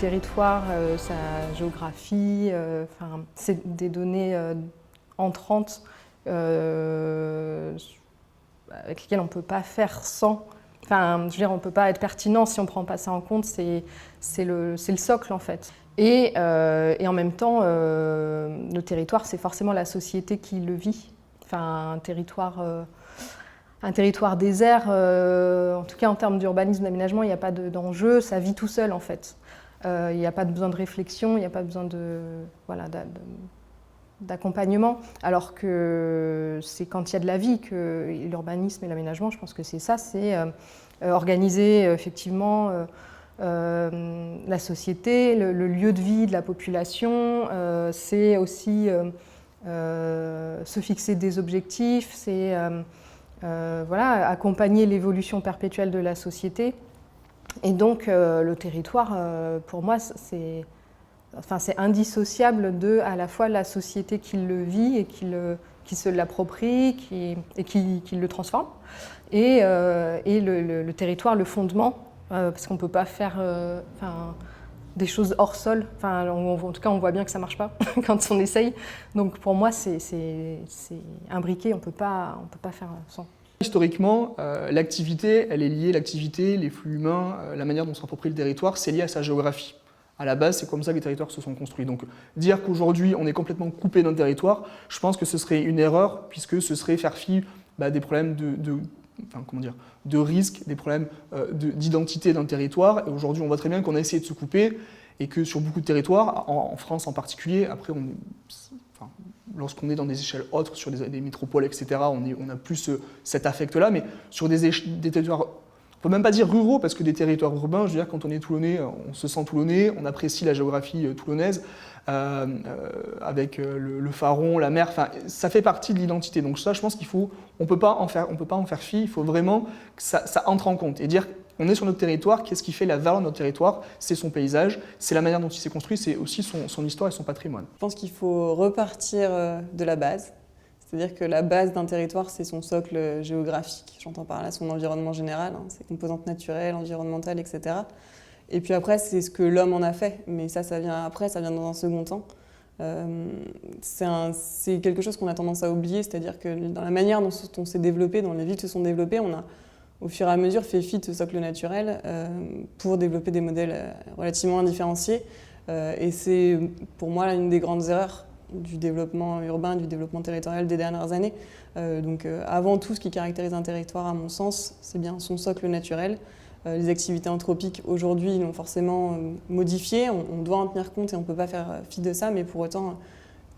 territoire, sa géographie, c'est des données entrantes avec lesquelles on ne peut pas faire sans. Enfin, je veux dire, on ne peut pas être pertinent si on ne prend pas ça en compte, c'est le socle en fait. Et en même temps, le territoire, c'est forcément la société qui le vit. Enfin, un territoire désert, en tout cas en termes d'urbanisme, d'aménagement, il n'y a pas d'enjeu, ça vit tout seul en fait. Il n'y a pas besoin de réflexion, il n'y a pas besoin d'accompagnement, alors que c'est quand il y a de la vie que l'urbanisme et l'aménagement, je pense que c'est ça, c'est organiser effectivement la société, le lieu de vie de la population, c'est aussi se fixer des objectifs, c'est accompagner l'évolution perpétuelle de la société. Et donc le territoire, pour moi, c'est indissociable de à la fois la société qui le vit et qui se l'approprie et qui le transforme, et le territoire, le fondement, parce qu'on ne peut pas faire des choses hors sol. En tout cas, on voit bien que ça ne marche pas quand on essaye. Donc pour moi, c'est imbriqué, on ne peut pas faire sans. Historiquement, l'activité, elle est liée, l'activité, les flux humains, la manière dont on s'approprie le territoire, c'est lié à sa géographie. À la base, c'est comme ça que les territoires se sont construits. Donc dire qu'aujourd'hui, on est complètement coupé d'un territoire, je pense que ce serait une erreur, puisque ce serait faire fi des problèmes de risque, des problèmes d'identité d'un territoire. Et aujourd'hui, on voit très bien qu'on a essayé de se couper, et que sur beaucoup de territoires, en France en particulier, après, lorsqu'on est dans des échelles autres, sur des métropoles, etc., on a plus cet affect-là, mais sur des territoires, on ne peut même pas dire ruraux, parce que des territoires urbains, je veux dire, quand on est toulonnais, on se sent toulonnais, on apprécie la géographie toulonnaise, avec le Faron, la mer, ça fait partie de l'identité. Donc ça, je pense on peut pas en faire fi, il faut vraiment que ça entre en compte, et dire on est sur notre territoire, qu'est-ce qui fait la valeur de notre territoire? C'est son paysage, c'est la manière dont il s'est construit, c'est aussi son histoire et son patrimoine. Je pense qu'il faut repartir de la base. C'est-à-dire que la base d'un territoire, c'est son socle géographique. J'entends par là son environnement général, ses composantes naturelles, environnementales, etc. Et puis après, c'est ce que l'homme en a fait. Mais ça vient après, ça vient dans un second temps. C'est quelque chose qu'on a tendance à oublier, c'est-à-dire que dans la manière dont on s'est développé, dont les villes se sont développées, on a au fur et à mesure fait fi de ce socle naturel pour développer des modèles relativement indifférenciés. Et c'est pour moi une des grandes erreurs du développement urbain, du développement territorial des dernières années. Avant tout, ce qui caractérise un territoire, à mon sens, c'est bien son socle naturel. Les activités anthropiques, aujourd'hui, l'ont forcément modifié. On doit en tenir compte et on ne peut pas faire fi de ça, mais pour autant,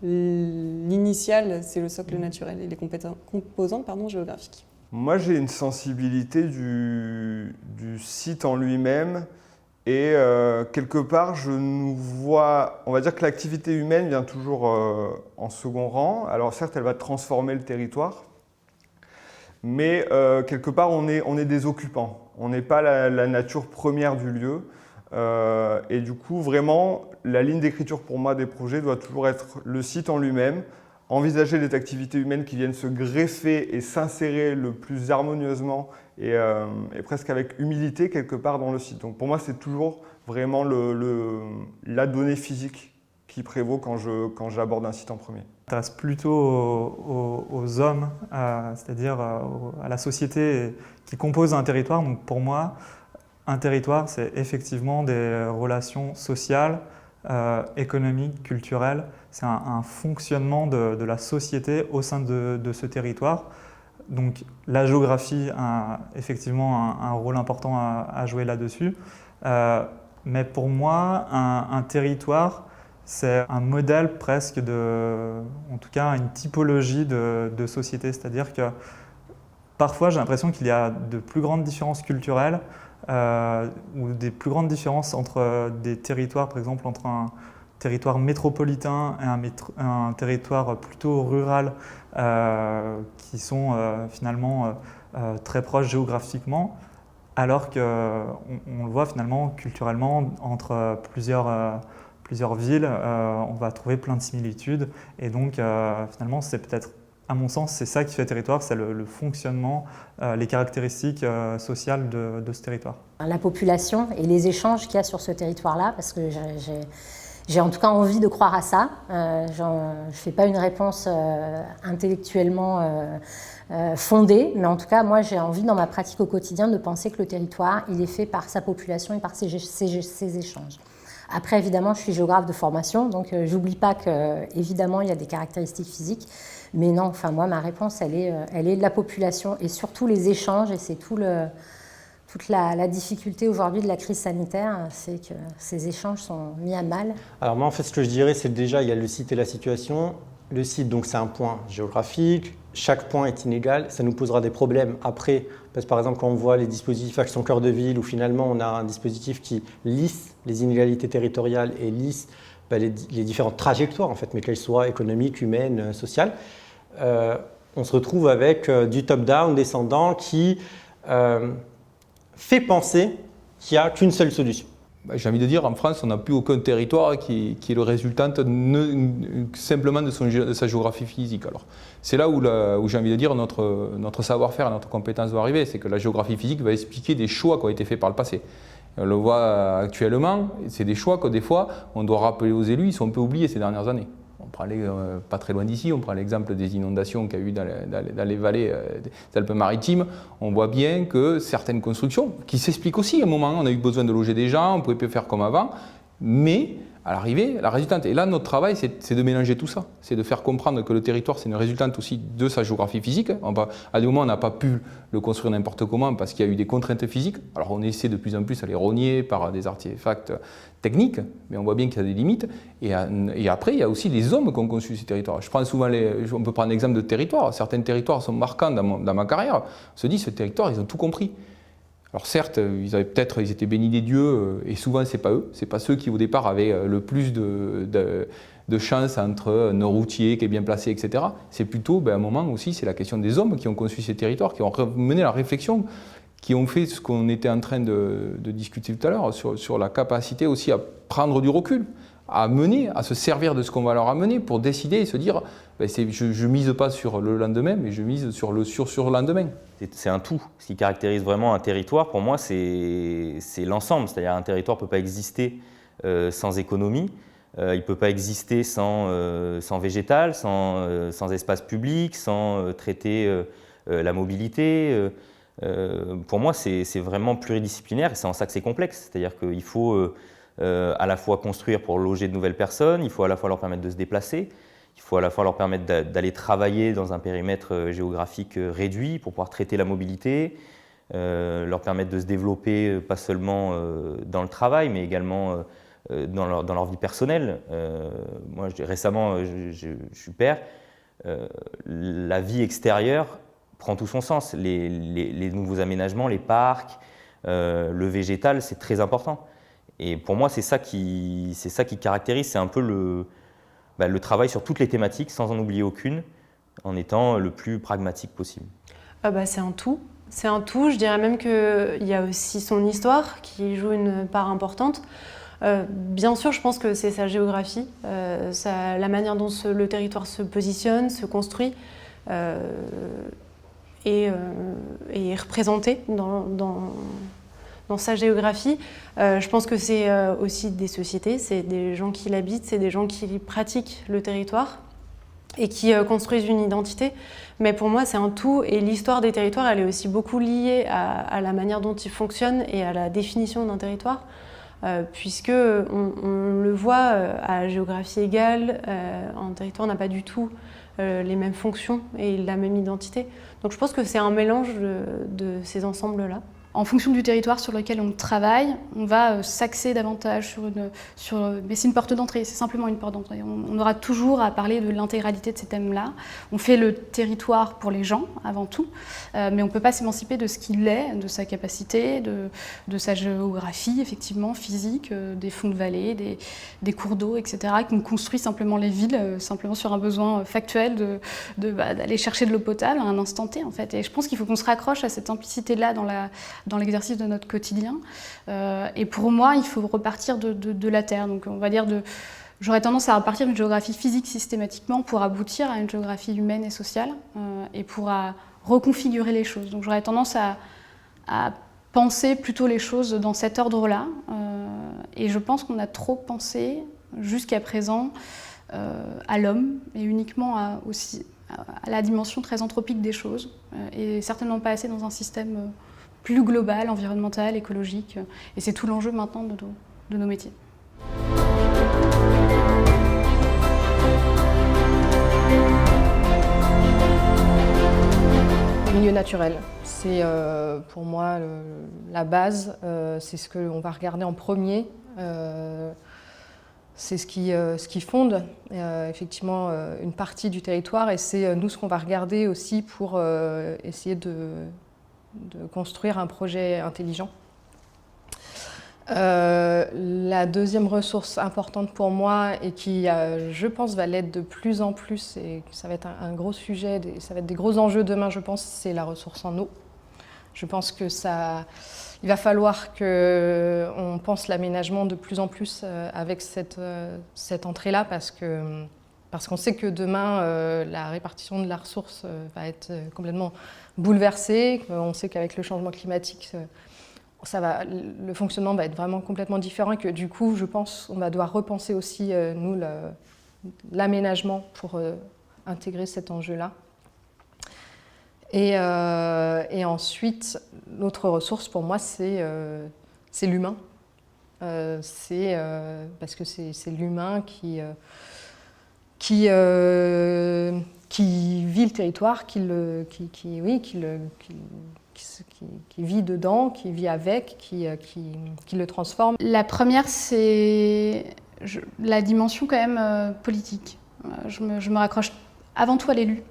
l'initial, c'est le socle naturel et les composantes géographiques. Moi, j'ai une sensibilité du site en lui-même. Et quelque part, je nous vois, on va dire que l'activité humaine vient toujours en second rang. Alors certes, elle va transformer le territoire, mais quelque part, on est des occupants. On n'est pas la nature première du lieu. Et du coup, vraiment, la ligne d'écriture pour moi des projets doit toujours être le site en lui-même, envisager des activités humaines qui viennent se greffer et s'insérer le plus harmonieusement et presque avec humilité quelque part dans le site. Donc pour moi, c'est toujours vraiment la donnée physique qui prévaut quand j'aborde un site en premier. Je m'intéresse plutôt aux hommes, c'est-à-dire à la société qui compose un territoire. Donc pour moi, un territoire, c'est effectivement des relations sociales, économiques, culturelles. C'est un fonctionnement de la société au sein de ce territoire. Donc la géographie a effectivement un rôle important à jouer là-dessus. Mais pour moi, un territoire, c'est un modèle presque en tout cas une typologie de société. C'est-à-dire que parfois j'ai l'impression qu'il y a de plus grandes différences culturelles ou des plus grandes différences entre des territoires, par exemple entre un territoire métropolitain et un territoire plutôt rural qui sont finalement très proches géographiquement, alors qu'on le voit finalement culturellement entre plusieurs villes, on va trouver plein de similitudes et donc finalement c'est peut-être à mon sens, c'est ça qui fait territoire, c'est le fonctionnement, les caractéristiques sociales de ce territoire. La population et les échanges qu'il y a sur ce territoire-là, parce que j'ai en tout cas envie de croire à ça. Je ne fais pas une réponse intellectuellement fondée, mais en tout cas, moi, j'ai envie dans ma pratique au quotidien de penser que le territoire, il est fait par sa population et par ses échanges. Après, évidemment, je suis géographe de formation, donc j'oublie pas qu'évidemment, il y a des caractéristiques physiques, mais non, enfin, moi, ma réponse, elle est de la population et surtout les échanges, et c'est toute la difficulté aujourd'hui de la crise sanitaire, c'est que ces échanges sont mis à mal. Alors moi, en fait, ce que je dirais, c'est déjà, il y a le site et la situation. Le site, donc, c'est un point géographique. Chaque point est inégal. Ça nous posera des problèmes après. Parce que, par exemple, quand on voit les dispositifs Action Cœur de Ville, où finalement, on a un dispositif qui lisse les inégalités territoriales et lisse les différentes trajectoires, en fait, mais qu'elles soient économiques, humaines, sociales, on se retrouve avec du top-down descendant qui fait penser qu'il n'y a qu'une seule solution. J'ai envie de dire, en France, on n'a plus aucun territoire qui est le résultat simplement de sa géographie physique. Alors, c'est là où j'ai envie de dire notre savoir-faire, notre compétence doit arriver. C'est que la géographie physique va expliquer des choix qui ont été faits par le passé. On le voit actuellement, c'est des choix que des fois, on doit rappeler aux élus, ils sont un peu oubliés ces dernières années. On prend pas très loin d'ici, on prend l'exemple des inondations qu'il y a eu dans les vallées des Alpes-Maritimes. On voit bien que certaines constructions, qui s'expliquent aussi à un moment, on a eu besoin de loger des gens, on ne pouvait plus faire comme avant, mais à l'arrivée, la résultante. Et là, notre travail, c'est de mélanger tout ça. C'est de faire comprendre que le territoire, c'est une résultante aussi de sa géographie physique. À des moments, on n'a pas pu le construire n'importe comment parce qu'il y a eu des contraintes physiques. Alors, on essaie de plus en plus à les rogner par des artefacts techniques, mais on voit bien qu'il y a des limites. Et après, il y a aussi les hommes qui ont conçu ces territoires. Je prends souvent on peut prendre l'exemple de territoires. Certains territoires sont marquants dans ma carrière. On se dit, ce territoire, ils ont tout compris. Alors certes, ils étaient bénis des dieux, et souvent c'est pas eux, c'est pas ceux qui au départ avaient le plus de chance entre nos routiers qui est bien placé, etc. C'est plutôt, à un moment aussi, c'est la question des hommes qui ont conçu ces territoires, qui ont mené la réflexion, qui ont fait ce qu'on était en train de discuter tout à l'heure, sur la capacité aussi à prendre du recul, à se servir de ce qu'on va leur amener pour décider et se dire je mise pas sur le lendemain, mais je mise sur le lendemain. C'est un tout. Ce qui caractérise vraiment un territoire, pour moi, c'est l'ensemble. C'est-à-dire un territoire ne peut pas exister sans économie, il ne peut pas exister sans végétal, sans espace public, sans traiter la mobilité. Pour moi, c'est vraiment pluridisciplinaire et c'est en ça que c'est complexe. C'est-à-dire qu'il faut à la fois construire pour loger de nouvelles personnes, il faut à la fois leur permettre de se déplacer, il faut à la fois leur permettre d'aller travailler dans un périmètre géographique réduit pour pouvoir traiter la mobilité, leur permettre de se développer pas seulement dans le travail, mais également dans leur vie personnelle. Moi, récemment, je suis père. La vie extérieure prend tout son sens. Les nouveaux aménagements, les parcs, le végétal, c'est très important. Et pour moi, c'est ça qui caractérise, c'est un peu le travail sur toutes les thématiques, sans en oublier aucune, en étant le plus pragmatique possible. C'est un tout. C'est un tout. Je dirais même qu'il y a aussi son histoire qui joue une part importante. Bien sûr, je pense que c'est sa géographie, la manière dont le territoire se positionne, se construit et est représenté dans sa géographie. Je pense que c'est aussi des sociétés, c'est des gens qui l'habitent, c'est des gens qui pratiquent le territoire et qui construisent une identité. Mais pour moi, c'est un tout. Et l'histoire des territoires, elle est aussi beaucoup liée à la manière dont ils fonctionnent et à la définition d'un territoire. Puisque on le voit à géographie égale, un territoire n'a pas du tout les mêmes fonctions et la même identité. Donc je pense que c'est un mélange de ces ensembles-là. En fonction du territoire sur lequel on travaille, on va s'axer davantage mais c'est une porte d'entrée, c'est simplement une porte d'entrée. On aura toujours à parler de l'intégralité de ces thèmes-là. On fait le territoire pour les gens, avant tout, mais on ne peut pas s'émanciper de ce qu'il est, de sa capacité, de sa géographie, effectivement, physique, des fonds de vallée, des cours d'eau, etc., qu'on construit simplement les villes, simplement sur un besoin factuel d'aller chercher de l'eau potable à un instant T, en fait. Et je pense qu'il faut qu'on se raccroche à cette implicité-là dans l'exercice de notre quotidien. Et pour moi, il faut repartir de la terre. Donc on va dire J'aurais tendance à repartir d'une géographie physique systématiquement pour aboutir à une géographie humaine et sociale et pour reconfigurer les choses. Donc j'aurais tendance à penser plutôt les choses dans cet ordre-là. Et je pense qu'on a trop pensé jusqu'à présent à l'homme et uniquement aussi à la dimension très anthropique des choses et certainement pas assez dans un système plus global, environnemental, écologique. Et c'est tout l'enjeu maintenant de nos métiers. Milieu naturel, c'est pour moi la base, c'est ce qu'on va regarder en premier, c'est ce qui fonde effectivement une partie du territoire et c'est nous ce qu'on va regarder aussi pour essayer de construire un projet intelligent. La deuxième ressource importante pour moi et qui, je pense, va l'être de plus en plus et ça va être un gros sujet, ça va être des gros enjeux demain, je pense, c'est la ressource en eau. Je pense que il va falloir qu'on pense l'aménagement de plus en plus avec cette entrée-là parce qu'on sait que demain, la répartition de la ressource va être complètement bouleversée. On sait qu'avec le changement climatique, le fonctionnement va être vraiment complètement différent et que du coup, je pense, on va devoir repenser aussi, nous, l'aménagement pour intégrer cet enjeu-là. Et ensuite, l'autre ressource pour moi, c'est l'humain. Parce que c'est l'humain qui vit le territoire, qui vit dedans, qui vit avec, qui le transforme. La première, c'est la dimension quand même politique. Je me raccroche avant tout à l'élu.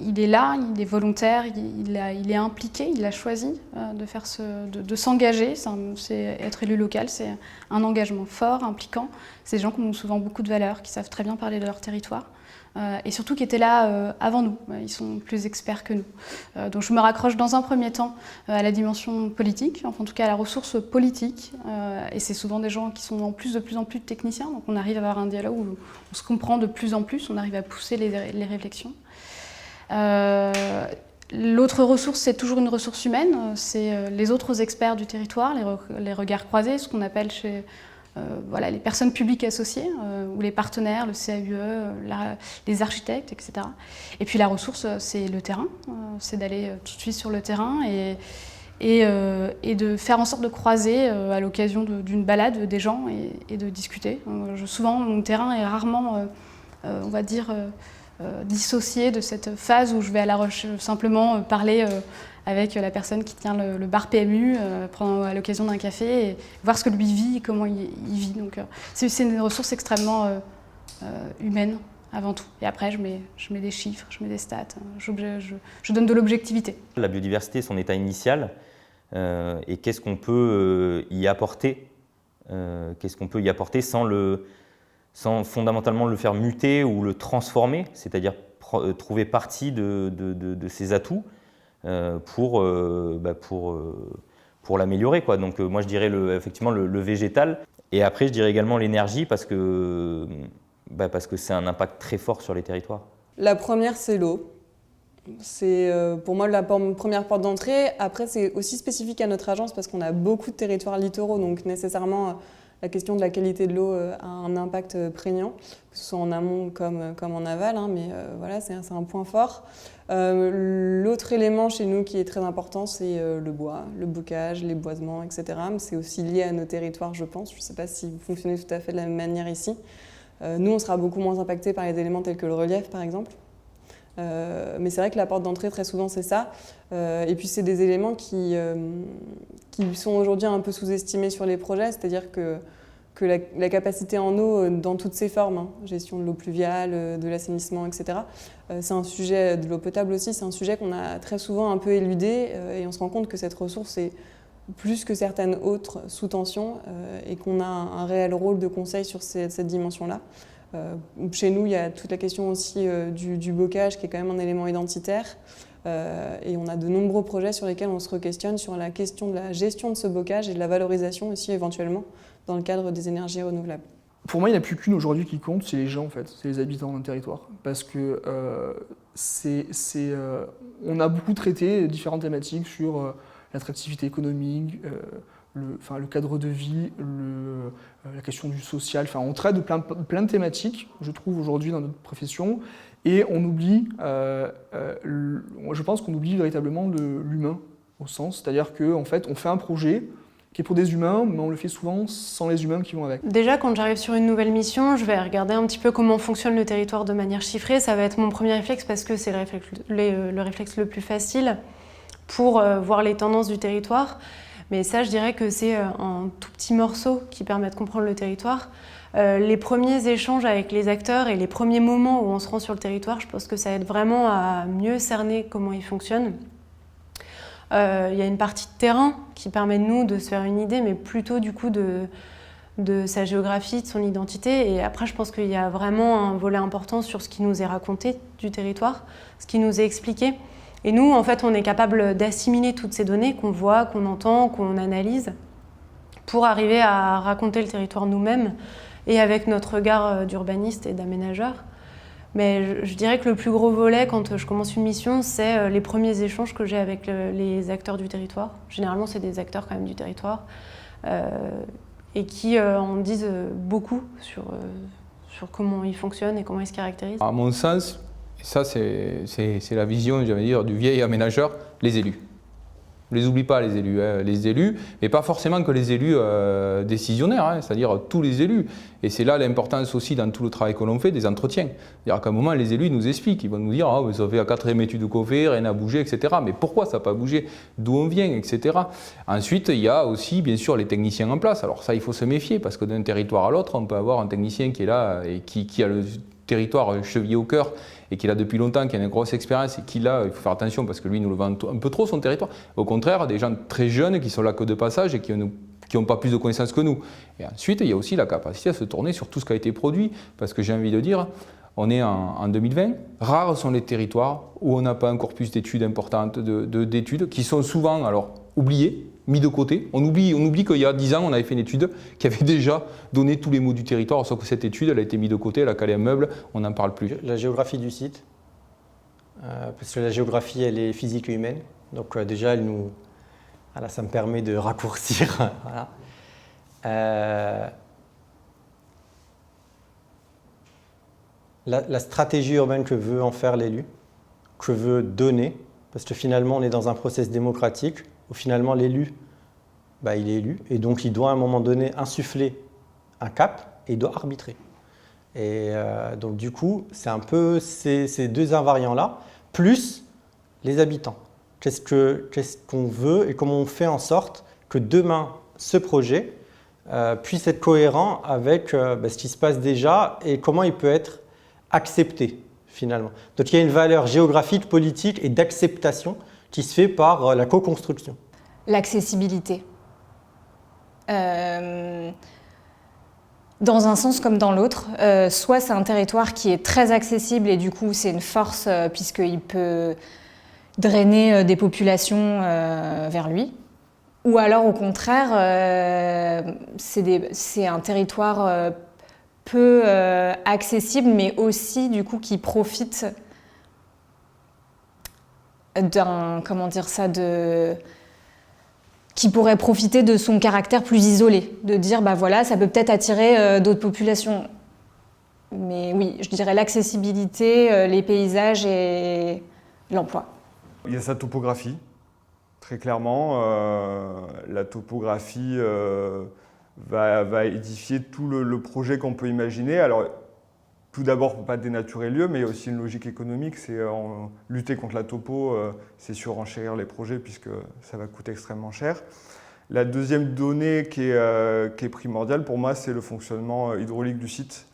Il est là, il est volontaire, il est impliqué, il a choisi de s'engager. C'est être élu local, c'est un engagement fort, impliquant. C'est des gens qui ont souvent beaucoup de valeurs, qui savent très bien parler de leur territoire. Et surtout qui étaient là avant nous. Ils sont plus experts que nous. Donc je me raccroche dans un premier temps à la dimension politique, enfin en tout cas à la ressource politique. Et c'est souvent des gens qui sont de plus en plus techniciens, donc on arrive à avoir un dialogue où on se comprend de plus en plus, on arrive à pousser les réflexions. L'autre ressource, c'est toujours une ressource humaine, c'est les autres experts du territoire, les regards croisés, ce qu'on appelle chez les personnes publiques associées, ou les partenaires, le CAUE, les architectes, etc. Et puis la ressource, c'est le terrain, c'est d'aller tout de suite sur le terrain et de faire en sorte de croiser à l'occasion d'une balade des gens et de discuter. Souvent, mon terrain est rarement, on va dire, dissocié de cette phase où je vais simplement parler avec la personne qui tient le bar PMU à l'occasion d'un café et voir ce que lui vit et comment il vit. Donc c'est une ressource extrêmement humaine avant tout. Et après, je mets des chiffres, je mets des stats, je donne de l'objectivité. La biodiversité, son état initial, et qu'est-ce qu'on peut y apporter sans fondamentalement le faire muter ou le transformer, c'est-à-dire trouver partie de ses atouts pour l'améliorer, quoi. Donc moi je dirais effectivement le végétal, et après je dirais également l'énergie parce que c'est un impact très fort sur les territoires. La première, c'est l'eau. C'est pour moi la première porte d'entrée. Après, c'est aussi spécifique à notre agence parce qu'on a beaucoup de territoires littoraux, donc nécessairement la question de la qualité de l'eau a un impact prégnant, que ce soit en amont comme en aval, hein, mais voilà, c'est un point fort. L'autre élément chez nous qui est très important, c'est le bois, le bocage, les boisements, etc. C'est aussi lié à nos territoires, je pense. Je ne sais pas si vous fonctionnez tout à fait de la même manière ici. Nous, on sera beaucoup moins impactés par les éléments tels que le relief, par exemple. Mais c'est vrai que la porte d'entrée, très souvent, c'est ça. Et puis, c'est des éléments qui sont aujourd'hui un peu sous-estimés sur les projets, c'est-à-dire que la capacité en eau dans toutes ses formes, hein, gestion de l'eau pluviale, de l'assainissement, etc. C'est un sujet, de l'eau potable aussi, c'est un sujet qu'on a très souvent un peu éludé et on se rend compte que cette ressource est plus que certaines autres sous tension et qu'on a un réel rôle de conseil sur cette dimension-là. Chez nous, il y a toute la question aussi du bocage qui est quand même un élément identitaire et on a de nombreux projets sur lesquels on se re-questionne sur la question de la gestion de ce bocage et de la valorisation aussi éventuellement dans le cadre des énergies renouvelables. Pour moi, il n'y en a plus qu'une aujourd'hui qui compte, c'est les gens en fait, c'est les habitants d'un territoire. Parce que on a beaucoup traité différentes thématiques sur l'attractivité économique, le cadre de vie, la question du social. Enfin, on traite de plein de thématiques, je trouve, aujourd'hui dans notre profession, et on oublie, je pense qu'on oublie véritablement l'humain au sens, c'est-à-dire qu'en fait, on fait un projet qui est pour des humains, mais on le fait souvent sans les humains qui vont avec. Déjà, quand j'arrive sur une nouvelle mission, je vais regarder un petit peu comment fonctionne le territoire de manière chiffrée. Ça va être mon premier réflexe parce que c'est le réflexe le plus facile pour voir les tendances du territoire. Mais ça, je dirais que c'est un tout petit morceau qui permet de comprendre le territoire. Les premiers échanges avec les acteurs et les premiers moments où on se rend sur le territoire, je pense que ça aide vraiment à mieux cerner comment il fonctionne. Il y a une partie de terrain qui permet de nous de se faire une idée, mais plutôt du coup de sa géographie, de son identité. Et après, je pense qu'il y a vraiment un volet important sur ce qui nous est raconté du territoire, ce qui nous est expliqué. Et nous, en fait, on est capable d'assimiler toutes ces données qu'on voit, qu'on entend, qu'on analyse, pour arriver à raconter le territoire nous-mêmes et avec notre regard d'urbaniste et d'aménageur. Mais je dirais que le plus gros volet, quand je commence une mission, c'est les premiers échanges que j'ai avec les acteurs du territoire. Généralement, c'est des acteurs quand même du territoire et qui en disent beaucoup sur comment ils fonctionnent et comment ils se caractérisent. À mon sens, et ça c'est la vision, j'allais dire, du vieil aménageur, les élus. On ne les oublie pas, les élus, mais pas forcément que les élus décisionnaires, hein, c'est-à-dire tous les élus. Et c'est là l'importance aussi dans tout le travail que l'on fait des entretiens. C'est-à-dire qu'à un moment, les élus ils nous expliquent, ils vont nous dire « Ah, vous avez la 4e étude qu'on fait, rien n'a bougé, etc. » Mais pourquoi ça n'a pas bougé? D'où on vient, etc. Ensuite, il y a aussi, bien sûr, les techniciens en place. Alors ça, il faut se méfier, parce que d'un territoire à l'autre, on peut avoir un technicien qui est là et qui a le territoire chevillé au cœur, et qu'il a depuis longtemps, qui a une grosse expérience et qui là, il faut faire attention parce que lui, il nous le vend un peu trop son territoire. Au contraire, des gens très jeunes qui sont là que de passage et qui n'ont pas plus de connaissances que nous. Et ensuite, il y a aussi la capacité à se tourner sur tout ce qui a été produit, parce que j'ai envie de dire, on est en 2020, rares sont les territoires où on n'a pas un corpus d'études importantes, d'études qui sont souvent alors oubliées, mis de côté. On oublie qu'il y a 10 ans, on avait fait une étude qui avait déjà donné tous les mots du territoire, sauf que cette étude, elle a été mise de côté, elle a calé un meuble, on n'en parle plus. La géographie du site, parce que la géographie, elle est physique et humaine. Donc déjà, voilà, ça me permet de raccourcir. Voilà. La stratégie urbaine que veut en faire l'élu, que veut donner, parce que finalement, on est dans un process démocratique, où finalement l'élu, il est élu, et donc il doit à un moment donné insuffler un cap, et il doit arbitrer. Et donc du coup, c'est un peu ces deux invariants-là, plus les habitants. Qu'est-ce qu'on veut et comment on fait en sorte que demain, ce projet puisse être cohérent avec ce qui se passe déjà et comment il peut être accepté finalement. Donc il y a une valeur géographique, politique et d'acceptation qui se fait par la co-construction. L'accessibilité. Dans un sens comme dans l'autre, soit c'est un territoire qui est très accessible et du coup c'est une force puisqu'il peut drainer des populations vers lui, ou alors au contraire c'est un territoire peu accessible mais aussi du coup qui profite qui pourrait profiter de son caractère plus isolé, de dire voilà, ça peut peut-être attirer d'autres populations. Mais oui, je dirais l'accessibilité, les paysages et l'emploi. Il y a sa topographie, très clairement. La topographie va édifier tout le projet qu'on peut imaginer. Alors, tout d'abord, pour ne pas dénaturer le lieu, mais il y a aussi une logique économique. C'est lutter contre la topo, c'est surenchérir les projets puisque ça va coûter extrêmement cher. La deuxième donnée qui est primordiale pour moi, c'est le fonctionnement hydraulique du site.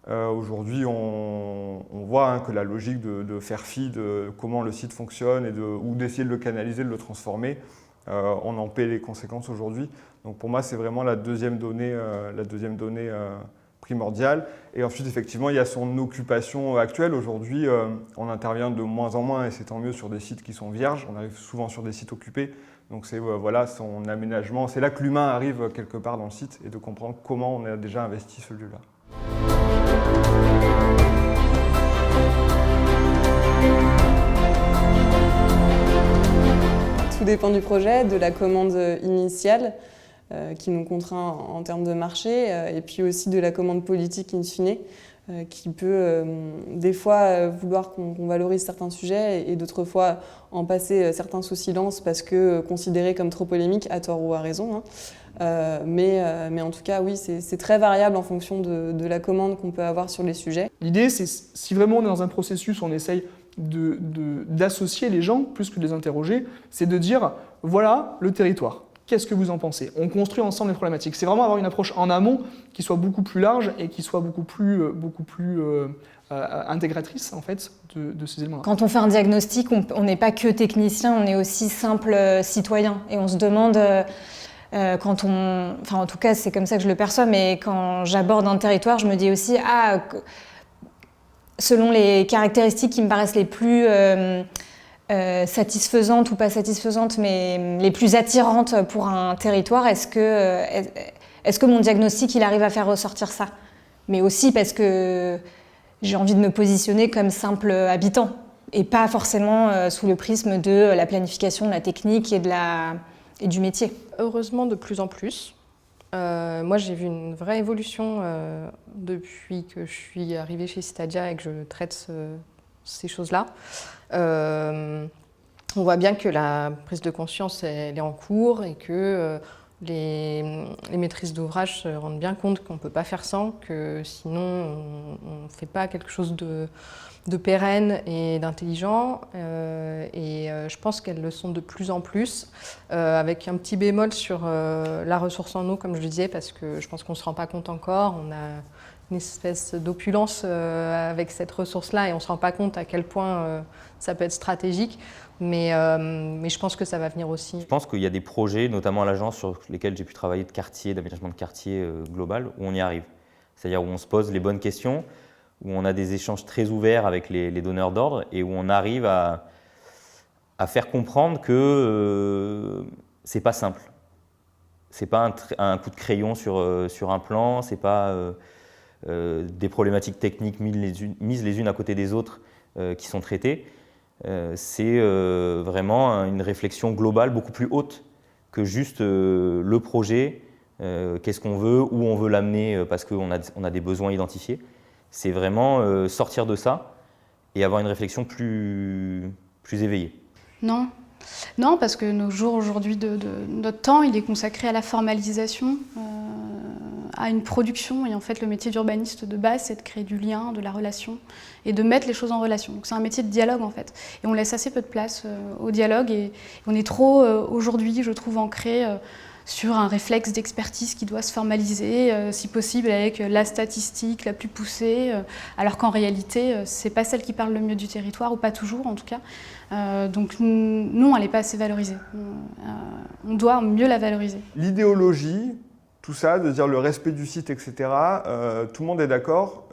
Aujourd'hui, on voit que la logique de faire fi de comment le site fonctionne ou d'essayer de le canaliser, de le transformer, on en paie les conséquences aujourd'hui. Donc pour moi, c'est vraiment la deuxième donnée primordiale. Et ensuite, effectivement, il y a son occupation actuelle. Aujourd'hui, on intervient de moins en moins, et c'est tant mieux, sur des sites qui sont vierges. On arrive souvent sur des sites occupés. Donc c'est son aménagement. C'est là que l'humain arrive quelque part dans le site et de comprendre comment on a déjà investi ce lieu-là. Tout dépend du projet, de la commande initiale qui nous contraint en termes de marché et puis aussi de la commande politique in fine qui peut des fois vouloir qu'on valorise certains sujets et d'autres fois en passer certains sous silence parce que considérés comme trop polémiques, à tort ou à raison. Mais en tout cas, oui, c'est très variable en fonction de la commande qu'on peut avoir sur les sujets. L'idée, c'est si vraiment on est dans un processus, on essaye d'associer les gens, plus que de les interroger, c'est de dire, voilà le territoire. Qu'est-ce que vous en pensez? On construit ensemble les problématiques. C'est vraiment avoir une approche en amont qui soit beaucoup plus large et qui soit beaucoup plus intégratrice en fait, de ces éléments-là. Quand on fait un diagnostic, on n'est pas que technicien, on est aussi simple citoyen. Et on se demande, en tout cas c'est comme ça que je le perçois, mais quand j'aborde un territoire, je me dis aussi, selon les caractéristiques qui me paraissent les plus satisfaisantes ou pas satisfaisantes, mais les plus attirantes pour un territoire, est-ce que mon diagnostic il arrive à faire ressortir ça? Mais aussi parce que j'ai envie de me positionner comme simple habitant et pas forcément sous le prisme de la planification, de la technique et du métier. Heureusement, de plus en plus. Moi, j'ai vu une vraie évolution depuis que je suis arrivée chez Citadia et que je traite ces choses-là. On voit bien que la prise de conscience elle est en cours et que les maîtrises d'ouvrage se rendent bien compte qu'on ne peut pas faire sans, que sinon on ne fait pas quelque chose de pérenne et d'intelligent. Je pense qu'elles le sont de plus en plus, avec un petit bémol sur la ressource en eau, comme je le disais, parce que je pense qu'on ne se rend pas compte encore. On a une espèce d'opulence avec cette ressource-là et on ne se rend pas compte à quel point ça peut être stratégique. Mais je pense que ça va venir aussi. Je pense qu'il y a des projets, notamment à l'agence, sur lesquels j'ai pu travailler de quartier, d'aménagement de quartier global, où on y arrive. C'est-à-dire où on se pose les bonnes questions, où on a des échanges très ouverts avec les donneurs d'ordre et où on arrive à faire comprendre que c'est pas simple. C'est pas un coup de crayon sur un plan, c'est pas des problématiques techniques mises les unes à côté des autres qui sont traitées. C'est vraiment une réflexion globale beaucoup plus haute que juste le projet, qu'est-ce qu'on veut, où on veut l'amener parce qu'on a des besoins identifiés. C'est vraiment sortir de ça et avoir une réflexion plus éveillée. Non, parce que nos jours aujourd'hui, notre temps, il est consacré à la formalisation, à une production. Et en fait, le métier d'urbaniste de base, c'est de créer du lien, de la relation et de mettre les choses en relation. Donc c'est un métier de dialogue en fait. Et on laisse assez peu de place au dialogue et on est trop aujourd'hui, je trouve, ancré sur un réflexe d'expertise qui doit se formaliser, si possible avec la statistique la plus poussée, alors qu'en réalité, c'est pas celle qui parle le mieux du territoire, ou pas toujours en tout cas. Donc non, elle n'est pas assez valorisée. On doit mieux la valoriser. L'idéologie, tout ça, de dire le respect du site, etc., tout le monde est d'accord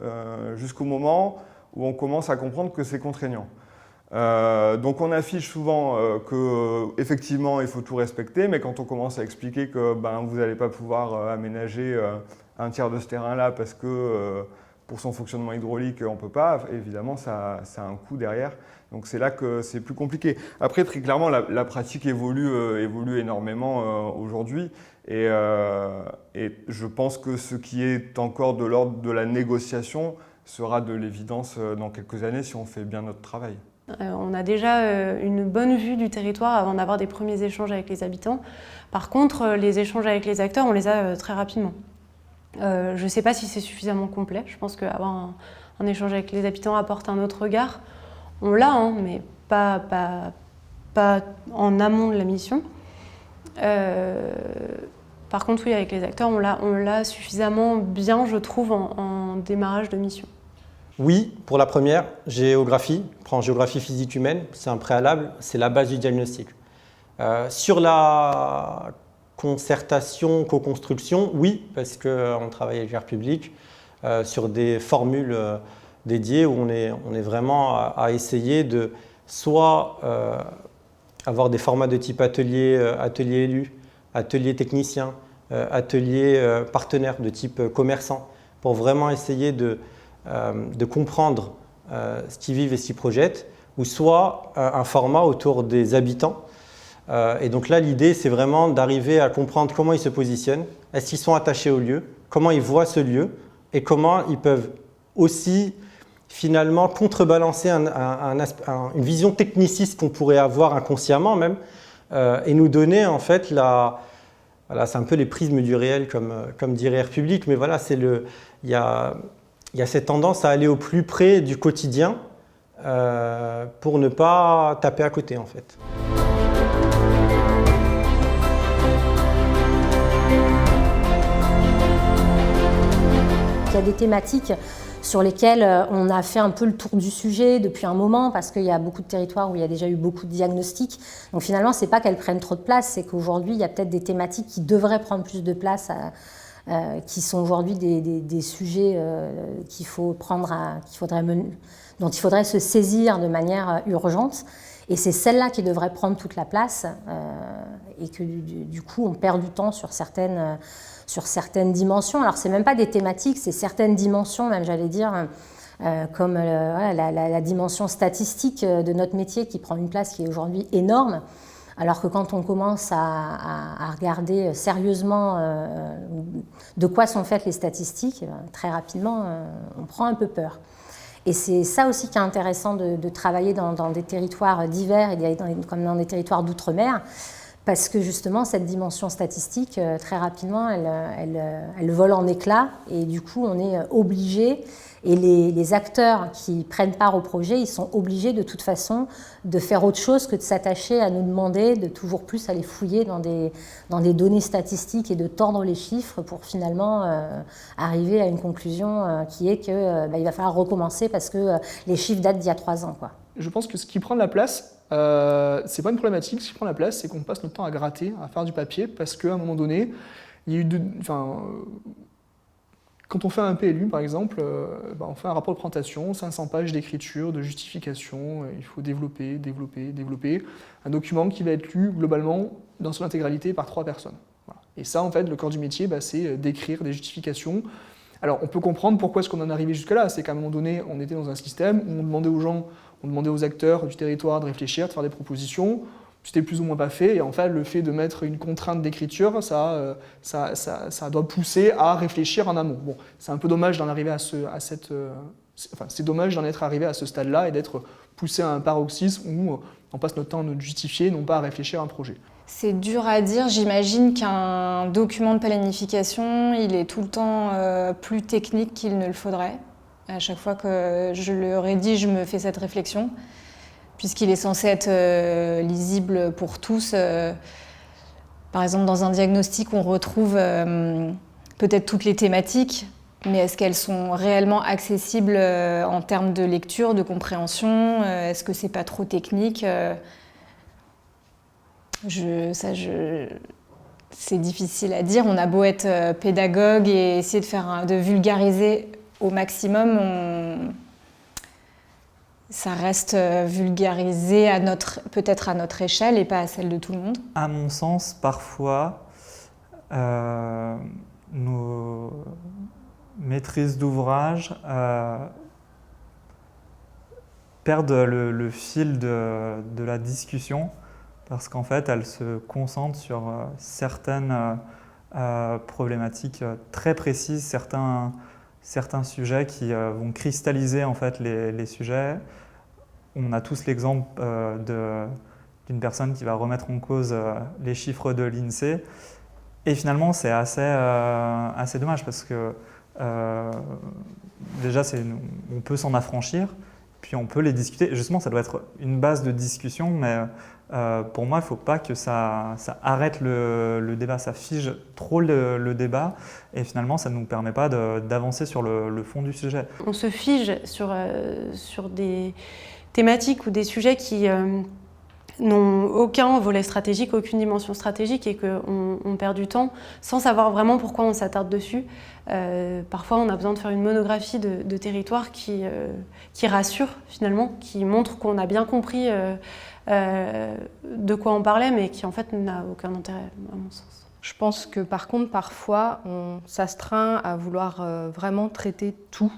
jusqu'au moment où on commence à comprendre que c'est contraignant. Donc on affiche souvent qu'effectivement il faut tout respecter, mais quand on commence à expliquer que vous n'allez pas pouvoir aménager un tiers de ce terrain-là parce que pour son fonctionnement hydraulique on ne peut pas, évidemment ça a un coût derrière. Donc c'est là que c'est plus compliqué. Après très clairement la pratique évolue énormément aujourd'hui et je pense que ce qui est encore de l'ordre de la négociation sera de l'évidence dans quelques années si on fait bien notre travail. On a déjà une bonne vue du territoire avant d'avoir des premiers échanges avec les habitants. Par contre, les échanges avec les acteurs, on les a très rapidement. Je ne sais pas si c'est suffisamment complet. Je pense qu'avoir un échange avec les habitants apporte un autre regard. On l'a, mais pas en amont de la mission. Par contre, oui, avec les acteurs, on l'a suffisamment bien, je trouve, en démarrage de mission. Oui, pour la première, géographie, prends géographie physique humaine, c'est un préalable, c'est la base du diagnostic. Sur la concertation, co-construction, oui, parce qu'on travaille avec l'art public sur des formules dédiées où on est vraiment à essayer de soit avoir des formats de type atelier élu, atelier technicien, atelier partenaire de type commerçant, pour vraiment essayer de comprendre ce qu'ils vivent et ce qu'ils projettent, ou soit un format autour des habitants. Et donc là, l'idée, c'est vraiment d'arriver à comprendre comment ils se positionnent, est-ce qu'ils sont attachés au lieu, comment ils voient ce lieu, et comment ils peuvent aussi finalement contrebalancer une vision techniciste qu'on pourrait avoir inconsciemment même, et nous donner en fait voilà, c'est un peu les prismes du réel comme dirait Air Public, mais voilà, il y a cette tendance à aller au plus près du quotidien pour ne pas taper à côté en fait. Il y a des thématiques sur lesquelles on a fait un peu le tour du sujet depuis un moment parce qu'il y a beaucoup de territoires où il y a déjà eu beaucoup de diagnostics. Donc finalement, ce n'est pas qu'elles prennent trop de place, c'est qu'aujourd'hui, il y a peut-être des thématiques qui devraient prendre plus de place, qui sont aujourd'hui des sujets dont il faudrait se saisir de manière urgente. Et c'est celle-là qui devrait prendre toute la place et que du coup, on perd du temps sur certaines dimensions. Alors, ce n'est même pas des thématiques, c'est certaines dimensions, même j'allais dire, comme la dimension statistique de notre métier qui prend une place qui est aujourd'hui énorme. Alors que quand on commence à regarder sérieusement de quoi sont faites les statistiques, très rapidement, on prend un peu peur. Et c'est ça aussi qui est intéressant de travailler dans des territoires divers et comme dans des territoires d'outre-mer, parce que justement, cette dimension statistique, très rapidement, elle vole en éclats et du coup, on est obligé, et les acteurs qui prennent part au projet, ils sont obligés de toute façon de faire autre chose que de s'attacher à nous demander de toujours plus aller fouiller dans des données statistiques et de tordre les chiffres pour finalement arriver à une conclusion qui est qu'il va falloir recommencer parce que les chiffres datent d'il y a 3 ans, quoi. Je pense que ce qui prend de la place, c'est pas une problématique. Ce qui prend de la place, c'est qu'on passe notre temps à gratter, à faire du papier, parce qu'à un moment donné, il y a eu quand on fait un PLU, par exemple, on fait un rapport de présentation, 500 pages d'écriture, de justification, il faut développer. Un document qui va être lu globalement dans son intégralité par 3 personnes. Voilà. Et ça, en fait, le cœur du métier, c'est d'écrire des justifications. Alors, on peut comprendre pourquoi est-ce qu'on en est arrivé jusque-là. C'est qu'à un moment donné, on était dans un système où on demandait aux acteurs du territoire de réfléchir, de faire des propositions. C'était plus ou moins pas fait, et en fait, le fait de mettre une contrainte d'écriture, ça doit pousser à réfléchir en amont. Bon, c'est un peu dommage d'en arriver c'est dommage d'en être arrivé à ce stade-là et d'être poussé à un paroxysme où on passe notre temps à nous justifier, non pas à réfléchir à un projet. C'est dur à dire. J'imagine qu'un document de planification, il est tout le temps plus technique qu'il ne le faudrait. À chaque fois que je le rédige, je me fais cette réflexion. Puisqu'il est censé être lisible pour tous. Par exemple, dans un diagnostic, on retrouve peut-être toutes les thématiques, mais est-ce qu'elles sont réellement accessibles en termes de lecture, de compréhension? Est-ce que c'est pas trop technique? C'est difficile à dire. On a beau être pédagogue et essayer de vulgariser au maximum, ça reste vulgarisé peut-être à notre échelle et pas à celle de tout le monde. À mon sens, parfois, nos maîtrises d'ouvrage perdent le fil de la discussion parce qu'en fait, elles se concentrent sur certaines problématiques très précises, certains sujets qui vont cristalliser en fait les sujets. On a tous l'exemple d'une personne qui va remettre en cause les chiffres de l'INSEE. Et finalement, c'est assez dommage parce que déjà, on peut s'en affranchir, puis on peut les discuter. Justement, ça doit être une base de discussion, mais pour moi, il ne faut pas que ça arrête le débat, ça fige trop le débat et finalement, ça ne nous permet pas d'avancer sur le fond du sujet. On se fige sur des thématiques ou des sujets qui n'ont aucun volet stratégique, aucune dimension stratégique et qu'on perd du temps sans savoir vraiment pourquoi on s'attarde dessus. Parfois, on a besoin de faire une monographie de territoire qui rassure finalement, qui montre qu'on a bien compris de quoi on parlait, mais qui en fait n'a aucun intérêt à mon sens. Je pense que par contre, parfois, on s'astreint à vouloir vraiment traiter tout.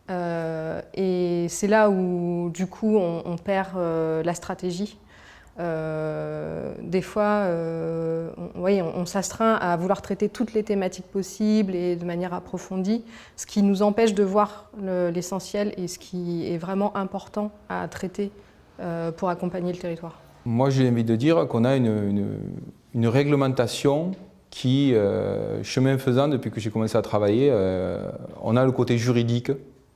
Et c'est là où, du coup, on perd la stratégie. Des fois, on s'astreint à vouloir traiter toutes les thématiques possibles et de manière approfondie, ce qui nous empêche de voir l'essentiel et ce qui est vraiment important à traiter pour accompagner le territoire. Moi, j'ai envie de dire qu'on a une réglementation qui, chemin faisant, depuis que j'ai commencé à travailler, on a le côté juridique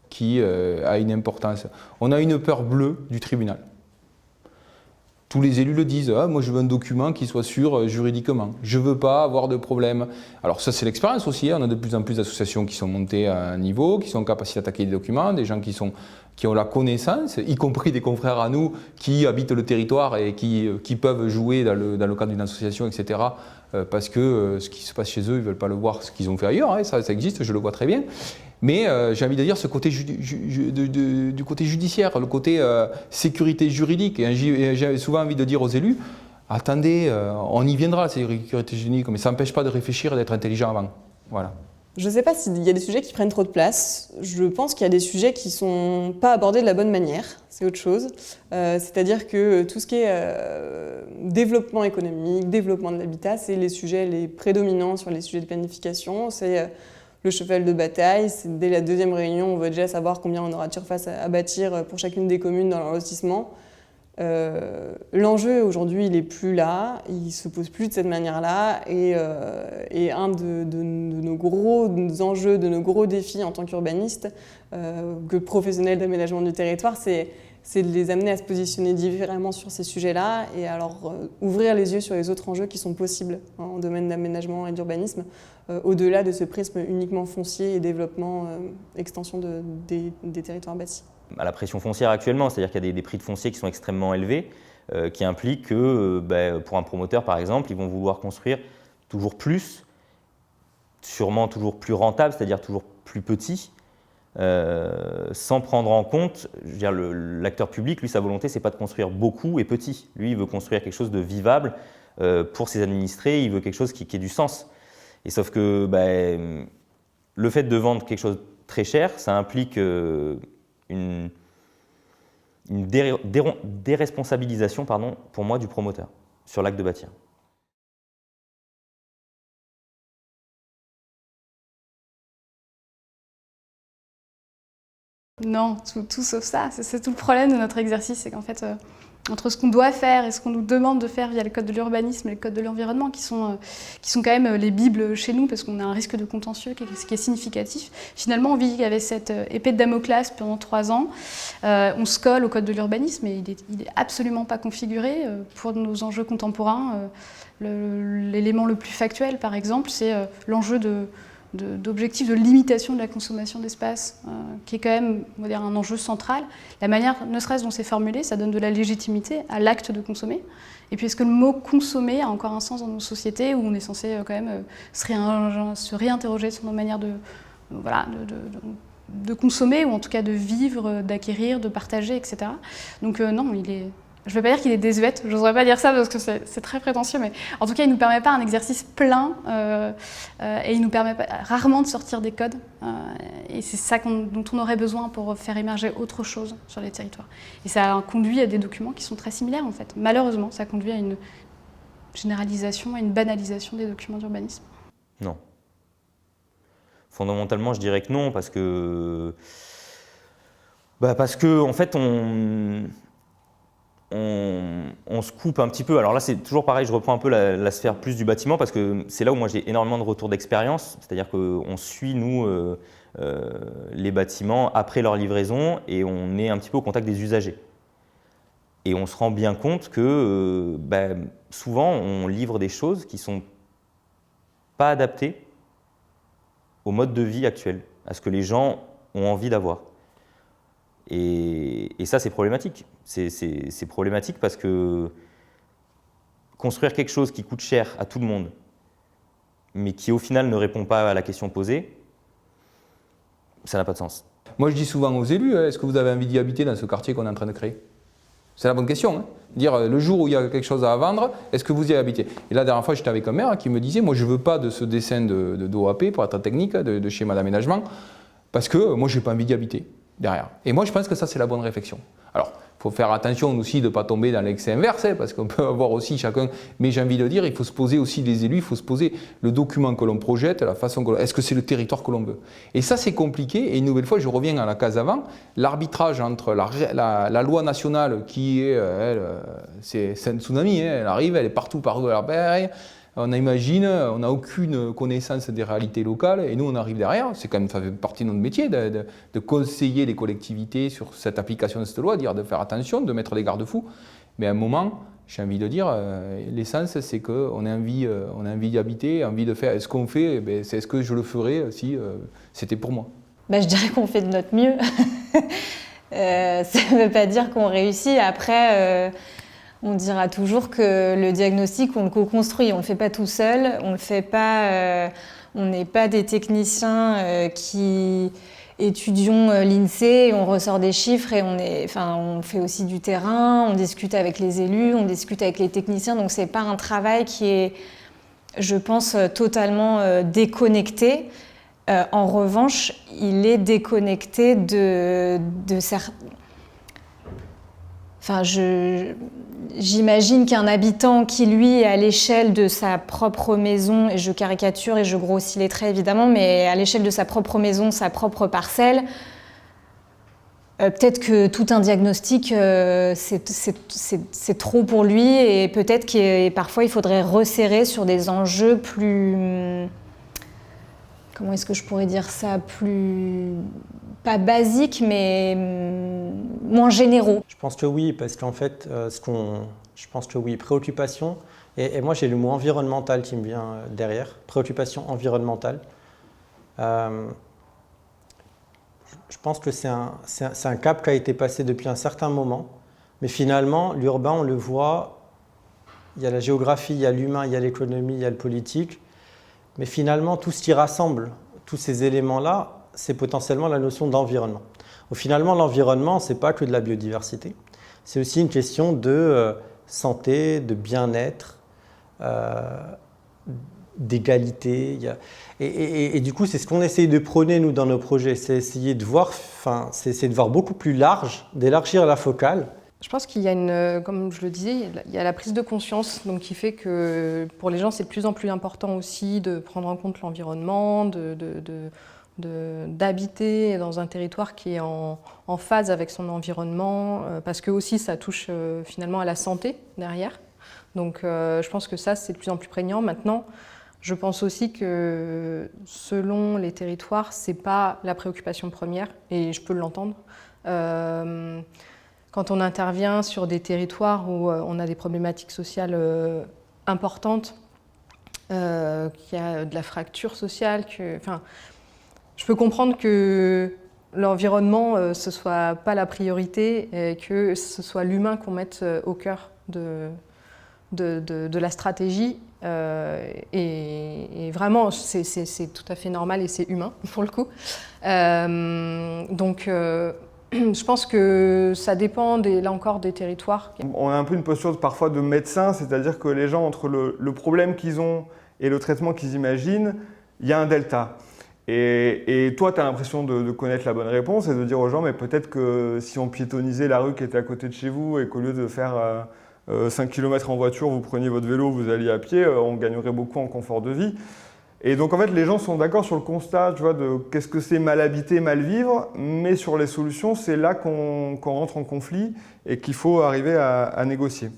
qui a une importance. On a une peur bleue du tribunal. Tous les élus le disent, ah, moi je veux un document qui soit sûr juridiquement, je ne veux pas avoir de problème. Alors ça c'est l'expérience aussi, on a de plus en plus d'associations qui sont montées à un niveau, qui sont capables d'attaquer des documents, des gens qui ont la connaissance, y compris des confrères à nous qui habitent le territoire et qui peuvent jouer dans le cadre d'une association, etc. Parce que ce qui se passe chez eux, ils ne veulent pas le voir, ce qu'ils ont fait ailleurs, hein, ça existe, je le vois très bien. Mais j'ai envie de dire ce côté du côté judiciaire, le côté sécurité juridique. Et j'ai souvent envie de dire aux élus, attendez, on y viendra, la sécurité juridique, mais ça n'empêche pas de réfléchir et d'être intelligent avant. Voilà. Je ne sais pas s'il y a des sujets qui prennent trop de place. Je pense qu'il y a des sujets qui ne sont pas abordés de la bonne manière. C'est autre chose. C'est-à-dire que tout ce qui est développement économique, développement de l'habitat, c'est les sujets les prédominants sur les sujets de planification. C'est le cheval de bataille. Dès la deuxième réunion, on veut déjà savoir combien on aura de surface à bâtir pour chacune des communes dans leur lotissement. L'enjeu aujourd'hui, il n'est plus là, il ne se pose plus de cette manière-là, et un de nos gros enjeux, de nos gros défis en tant qu'urbanistes, que professionnels d'aménagement du territoire, c'est de les amener à se positionner différemment sur ces sujets-là, et alors ouvrir les yeux sur les autres enjeux qui sont possibles en domaine d'aménagement et d'urbanisme, au-delà de ce prisme uniquement foncier et développement, extension des territoires bâtis. À la pression foncière actuellement, c'est-à-dire qu'il y a des prix de foncier qui sont extrêmement élevés, qui impliquent que pour un promoteur par exemple, ils vont vouloir construire toujours plus, sûrement toujours plus rentable, c'est-à-dire toujours plus petit, sans prendre en compte, je veux dire, l'acteur public, lui sa volonté c'est pas de construire beaucoup et petit, lui il veut construire quelque chose de vivable pour ses administrés, il veut quelque chose qui ait du sens. Et sauf que le fait de vendre quelque chose de très cher, ça implique une déresponsabilisation pour moi du promoteur sur l'acte de bâtir. Non, tout sauf ça. C'est tout le problème de notre exercice, c'est qu'en fait, entre ce qu'on doit faire et ce qu'on nous demande de faire via le code de l'urbanisme et le code de l'environnement, qui sont quand même les bibles chez nous, parce qu'on a un risque de contentieux qui est significatif. Finalement, on vit avec cette épée de Damoclès pendant 3 ans. On se colle au code de l'urbanisme et il est absolument pas configuré pour nos enjeux contemporains. L'élément le plus factuel, par exemple, c'est l'enjeu d'objectifs de limitation de la consommation d'espace, qui est quand même, on va dire, un enjeu central. La manière, ne serait-ce dont c'est formulé, ça donne de la légitimité à l'acte de consommer. Et puis est-ce que le mot « consommer » a encore un sens dans nos sociétés où on est censé quand même se réinterroger sur nos manières de consommer, ou en tout cas de vivre, d'acquérir, de partager, etc. Donc non, je ne vais pas dire qu'il est désuet, je n'oserais pas dire ça parce que c'est très prétentieux, mais en tout cas, il ne nous permet pas un exercice plein et il nous permet rarement de sortir des codes. Et c'est ça dont on aurait besoin pour faire émerger autre chose sur les territoires. Et ça conduit à des documents qui sont très similaires, en fait. Malheureusement, ça conduit à une généralisation, à une banalisation des documents d'urbanisme. Non. Fondamentalement, je dirais que non, parce que en fait, on se coupe un petit peu. Alors là, c'est toujours pareil, je reprends un peu la sphère plus du bâtiment parce que c'est là où moi j'ai énormément de retours d'expérience. C'est-à-dire qu'on suit, nous, les bâtiments après leur livraison et on est un petit peu au contact des usagers. Et on se rend bien compte que souvent, on livre des choses qui ne sont pas adaptées au mode de vie actuel, à ce que les gens ont envie d'avoir. Et ça, c'est problématique. C'est problématique parce que construire quelque chose qui coûte cher à tout le monde, mais qui au final ne répond pas à la question posée, ça n'a pas de sens. Moi, je dis souvent aux élus, est-ce que vous avez envie d'y habiter dans ce quartier qu'on est en train de créer? C'est la bonne question. Hein. Dire, le jour où il y a quelque chose à vendre, est-ce que vous y habitez? Et la dernière fois, j'étais avec un maire qui me disait, moi, je ne veux pas de ce dessin d'OAP, pour être technique, de schéma d'aménagement, parce que moi, je n'ai pas envie d'y habiter. derrière. Et moi, je pense que ça, c'est la bonne réflexion. Alors, il faut faire attention aussi de ne pas tomber dans l'excès inverse, parce qu'on peut avoir aussi chacun... Mais j'ai envie de dire, il faut se poser aussi, les élus, il faut se poser le document que l'on projette, la façon que l'on... Est-ce que c'est le territoire que l'on veut? Et ça, c'est compliqué. Et une nouvelle fois, je reviens à la case avant, l'arbitrage entre la loi nationale qui est... c'est un tsunami, elle arrive, elle est partout, on imagine, on n'a aucune connaissance des réalités locales et nous on arrive derrière, c'est quand même, ça fait partie de notre métier de conseiller les collectivités sur cette application de cette loi, dire de faire attention, de mettre des garde-fous, mais à un moment, j'ai envie de dire, l'essence c'est qu'on a envie d'habiter, envie de faire, ce qu'on fait, c'est est-ce que je le ferais si c'était pour moi? Je dirais qu'on fait de notre mieux, ça ne veut pas dire qu'on réussit, après... On dira toujours que le diagnostic, on le co-construit, on ne le fait pas tout seul, on n'est pas des techniciens qui étudions l'INSEE, et on ressort des chiffres et on fait aussi du terrain, on discute avec les élus, on discute avec les techniciens, donc ce n'est pas un travail qui est, je pense, totalement déconnecté. En revanche, il est déconnecté de certains... J'imagine qu'un habitant qui, lui, est à l'échelle de sa propre maison, et je caricature et je grossis les traits évidemment, mais à l'échelle de sa propre maison, sa propre parcelle, peut-être que tout un diagnostic, c'est trop pour lui, et peut-être que parfois il faudrait resserrer sur des enjeux plus... Comment est-ce que je pourrais dire ça? Plus... pas basiques, mais moins généraux. Je pense que oui, parce qu'en fait, je pense que oui, préoccupation, et moi j'ai le mot environnemental qui me vient derrière, préoccupation environnementale. Je pense que c'est un cap qui a été passé depuis un certain moment, mais finalement, l'urbain, on le voit, il y a la géographie, il y a l'humain, il y a l'économie, il y a le politique, mais finalement, tout ce qui rassemble tous ces éléments-là, c'est potentiellement la notion d'environnement. Finalement, l'environnement, ce n'est pas que de la biodiversité. C'est aussi une question de santé, de bien-être, d'égalité. Et du coup, c'est ce qu'on essaye de prôner, nous, dans nos projets. C'est essayer de voir, beaucoup plus large, d'élargir la focale. Je pense qu'il y a comme je le disais, il y a la prise de conscience donc, qui fait que pour les gens, c'est de plus en plus important aussi de prendre en compte l'environnement, d'habiter dans un territoire qui est en phase avec son environnement, parce que aussi ça touche finalement à la santé derrière. Donc je pense que ça, c'est de plus en plus prégnant. Maintenant, je pense aussi que selon les territoires, c'est pas la préoccupation première, et je peux l'entendre. Quand on intervient sur des territoires où on a des problématiques sociales importantes, qu'il y a de la fracture sociale, je peux comprendre que l'environnement, ce ne soit pas la priorité et que ce soit l'humain qu'on mette au cœur de la stratégie. Et vraiment, c'est tout à fait normal et c'est humain, pour le coup. Je pense que ça dépend, là encore, des territoires. On a un peu une posture parfois de médecin, c'est-à-dire que les gens, entre le problème qu'ils ont et le traitement qu'ils imaginent, il y a un delta. Et toi, tu as l'impression de connaître la bonne réponse et de dire aux gens, mais peut-être que si on piétonnisait la rue qui était à côté de chez vous et qu'au lieu de faire 5 km en voiture, vous preniez votre vélo, vous alliez à pied, on gagnerait beaucoup en confort de vie. Et donc en fait, les gens sont d'accord sur le constat, tu vois, de qu'est-ce que c'est mal habiter, mal vivre, mais sur les solutions, c'est là qu'on rentre en conflit et qu'il faut arriver à négocier.